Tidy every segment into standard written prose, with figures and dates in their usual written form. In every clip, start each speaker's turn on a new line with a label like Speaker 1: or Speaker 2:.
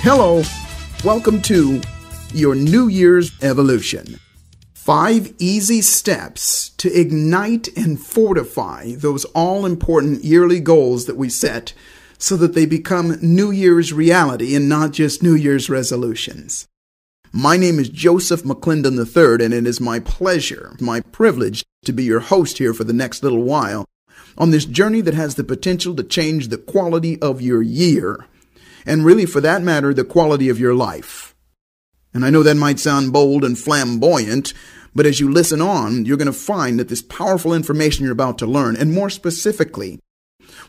Speaker 1: Hello, welcome to your New Year's Evolution. 5 easy steps to ignite and fortify those all-important yearly goals that we set so that they become New Year's reality and not just New Year's resolutions. My name is Joseph McClendon III, and it is my pleasure, my privilege to be your host here for the next little while on this journey that has the potential to change the quality of your year, and really, for that matter, the quality of your life. And I know that might sound bold and flamboyant, but as you listen on, you're going to find that this powerful information you're about to learn, and more specifically,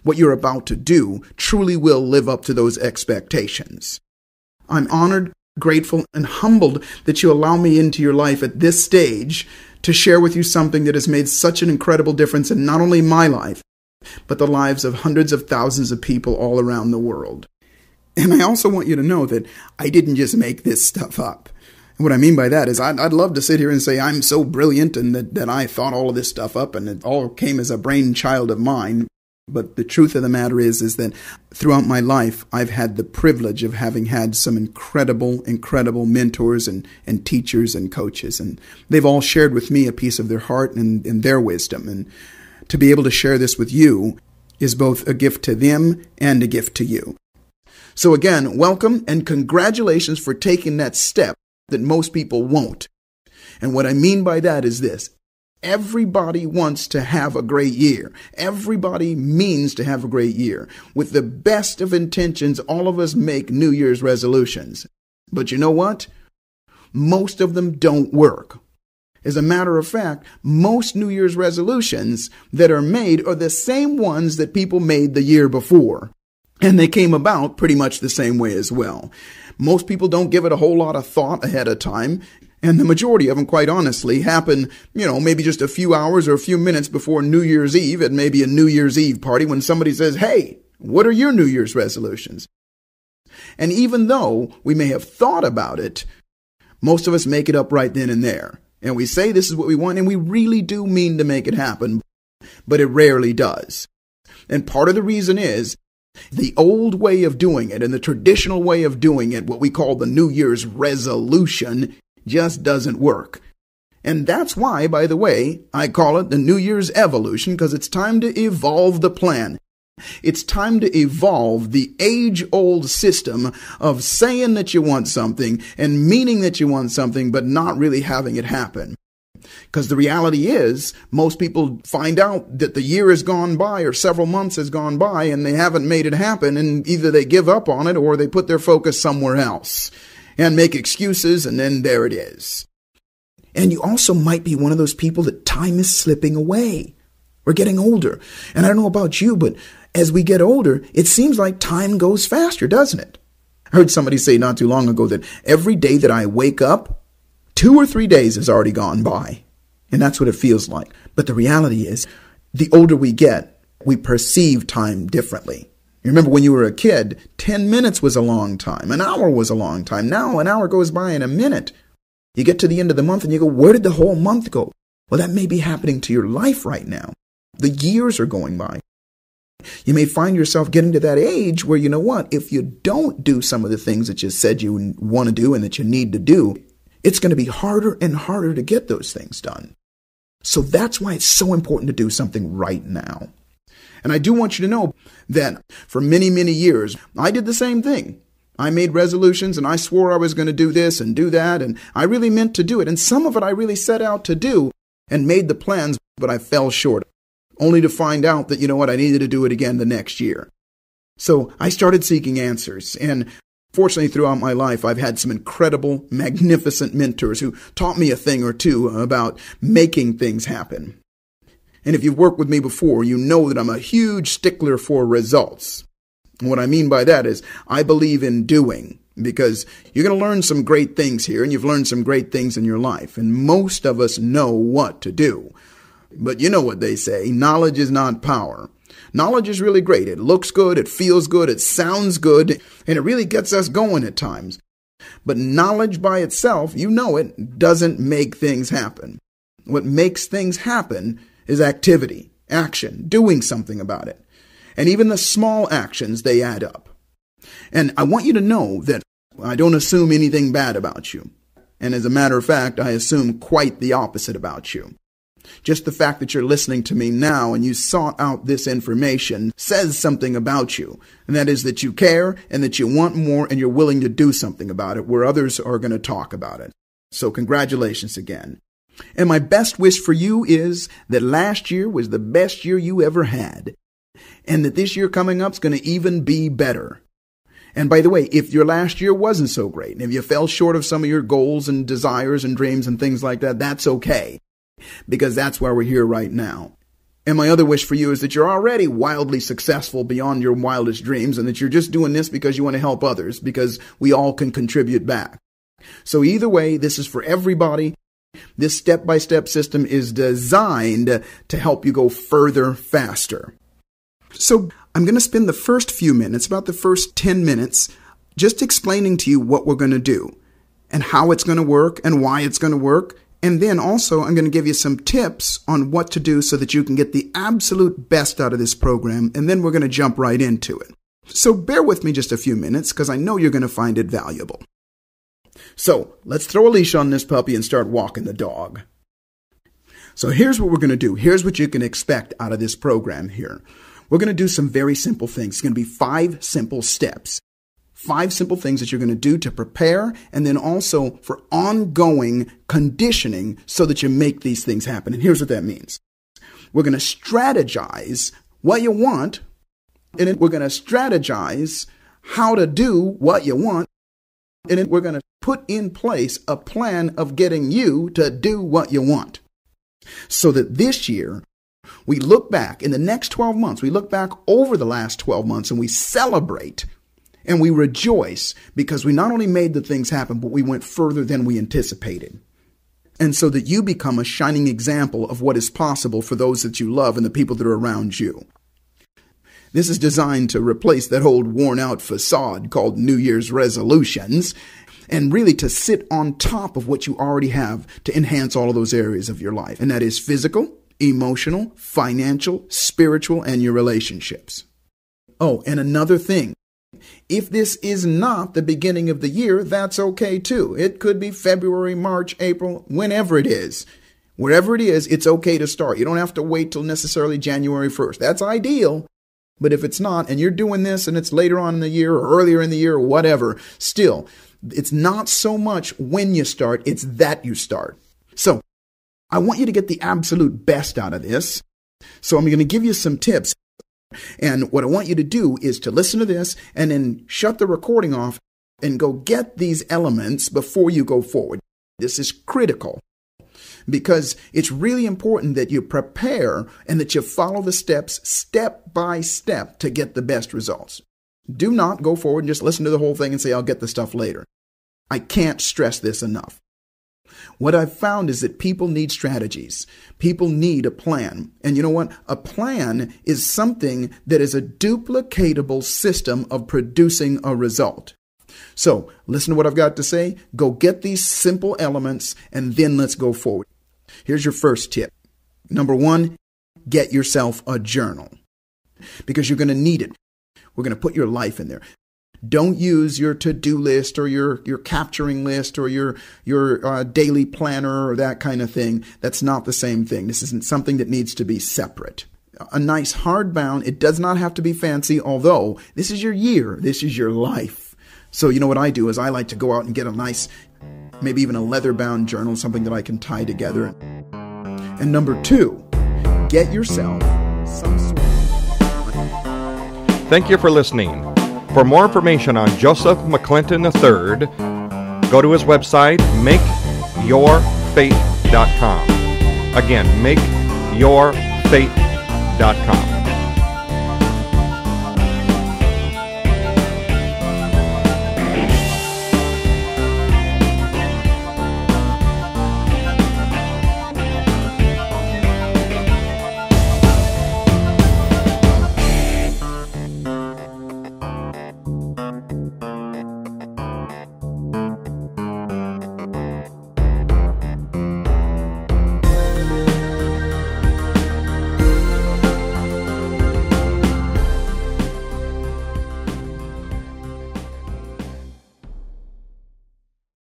Speaker 1: what you're about to do, truly will live up to those expectations. I'm honored, grateful, and humbled that you allow me into your life at this stage to share with you something that has made such an incredible difference in not only my life, but the lives of hundreds of thousands of people all around the world. And I also want you to know that I didn't just make this stuff up. And what I mean by that is I'd love to sit here and say I'm so brilliant and that I thought all of this stuff up and it all came as a brainchild of mine. But the truth of the matter is that throughout my life, I've had the privilege of having had some incredible mentors and teachers and coaches. And they've all shared with me a piece of their heart and their wisdom. And to be able to share this with you is both a gift to them and a gift to you. So again, welcome and congratulations for taking that step that most people won't. And what I mean by that is this. Everybody wants to have a great year. Everybody means to have a great year. With the best of intentions, all of us make New Year's resolutions. But you know what? Most of them don't work. As a matter of fact, most New Year's resolutions that are made are the same ones that people made the year before. And they came about pretty much the same way as well. Most people don't give it a whole lot of thought ahead of time. And the majority of them, quite honestly, happen, maybe just a few hours or a few minutes before New Year's Eve at maybe a New Year's Eve party when somebody says, hey, what are your New Year's resolutions? And even though we may have thought about it, most of us make it up right then and there. And we say this is what we want, and we really do mean to make it happen, but it rarely does. And part of the reason is the old way of doing it and the traditional way of doing it, what we call the New Year's resolution, just doesn't work. And that's why, by the way, I call it the New Year's evolution, because it's time to evolve the plan. It's time to evolve the age-old system of saying that you want something and meaning that you want something, but not really having it happen. Because the reality is, most people find out that the year has gone by or several months has gone by and they haven't made it happen, and either they give up on it or they put their focus somewhere else and make excuses, and then there it is. And you also might be one of those people that time is slipping away. We're getting older. And I don't know about you, but as we get older, it seems like time goes faster, doesn't it? I heard somebody say not too long ago that every day that I wake up, 2 or 3 days has already gone by. And that's what it feels like. But the reality is, the older we get, we perceive time differently. You remember when you were a kid, 10 minutes was a long time. An hour was a long time. Now an hour goes by in a minute. You get to the end of the month and you go, where did the whole month go? Well, that may be happening to your life right now. The years are going by. You may find yourself getting to that age where, you know what, if you don't do some of the things that you said you want to do and that you need to do, it's going to be harder and harder to get those things done. So that's why it's so important to do something right now. And I do want you to know that for many, many years, I did the same thing. I made resolutions and I swore I was going to do this and do that, and I really meant to do it. And some of it I really set out to do and made the plans, but I fell short, only to find out that, you know what, I needed to do it again the next year. So I started seeking answers, and fortunately, throughout my life, I've had some incredible, magnificent mentors who taught me a thing or two about making things happen. And if you've worked with me before, you know that I'm a huge stickler for results. And what I mean by that is I believe in doing, because you're going to learn some great things here, and you've learned some great things in your life. And most of us know what to do. But you know what they say, knowledge is not power. Knowledge is really great. It looks good, it feels good, it sounds good, and it really gets us going at times. But knowledge by itself, you know it, doesn't make things happen. What makes things happen is activity, action, doing something about it. And even the small actions, they add up. And I want you to know that I don't assume anything bad about you. And as a matter of fact, I assume quite the opposite about you. Just the fact that you're listening to me now and you sought out this information says something about you. And that is that you care and that you want more and you're willing to do something about it where others are going to talk about it. So congratulations again. And my best wish for you is that last year was the best year you ever had. And that this year coming up is going to even be better. And by the way, if your last year wasn't so great, and if you fell short of some of your goals and desires and dreams and things like that, that's okay. Because that's why we're here right now. And my other wish for you is that you're already wildly successful beyond your wildest dreams and that you're just doing this because you want to help others, because we all can contribute back. So either way, this is for everybody. This step-by-step system is designed to help you go further faster. So I'm going to spend the first few minutes, about the first 10 minutes, just explaining to you what we're going to do and how it's going to work and why it's going to work. And then also I'm going to give you some tips on what to do so that you can get the absolute best out of this program. And then we're going to jump right into it. So bear with me just a few minutes because I know you're going to find it valuable. So let's throw a leash on this puppy and start walking the dog. So here's what we're going to do. Here's what you can expect out of this program here. We're going to do some very simple things. It's going to be 5 simple steps. 5 simple things that you're going to do to prepare and then also for ongoing conditioning so that you make these things happen. And here's what that means. We're going to strategize what you want, and then we're going to strategize how to do what you want, and then we're going to put in place a plan of getting you to do what you want. So that this year, we look back in the next 12 months, we look back over the last 12 months and we celebrate and we rejoice because we not only made the things happen, but we went further than we anticipated. And so that you become a shining example of what is possible for those that you love and the people that are around you. This is designed to replace that old worn-out facade called New Year's resolutions and really to sit on top of what you already have to enhance all of those areas of your life. And that is physical, emotional, financial, spiritual, and your relationships. Oh, and another thing. If this is not the beginning of the year, that's okay too. It could be February, March, April, whenever it is. Wherever it is, it's okay to start. You don't have to wait till necessarily January 1st. That's ideal. But if it's not, and you're doing this and it's later on in the year or earlier in the year or whatever, still, it's not so much when you start, it's that you start. So, I want you to get the absolute best out of this. So I'm going to give you some tips. And what I want you to do is to listen to this and then shut the recording off and go get these elements before you go forward. This is critical because it's really important that you prepare and that you follow the steps step by step to get the best results. Do not go forward and just listen to the whole thing and say, I'll get the stuff later. I can't stress this enough. What I've found is that people need strategies. People need a plan. And you know what? A plan is something that is a duplicatable system of producing a result. So listen to what I've got to say. Go get these simple elements and then let's go forward. Here's your first tip. Number 1, get yourself a journal because you're going to need it. We're going to put your life in there. Don't use your to-do list or your capturing list or your daily planner or that kind of thing. That's not the same thing. This isn't something that needs to be separate. A nice hardbound, it does not have to be fancy, although this is your year. This is your life. So you know what I do is I like to go out and get a nice, maybe even a leather-bound journal, something that I can tie together. And number 2, get yourself some sort of...
Speaker 2: Thank you for listening. For more information on Joseph McClinton III, go to his website, makeyourfaith.com. Again, makeyourfaith.com.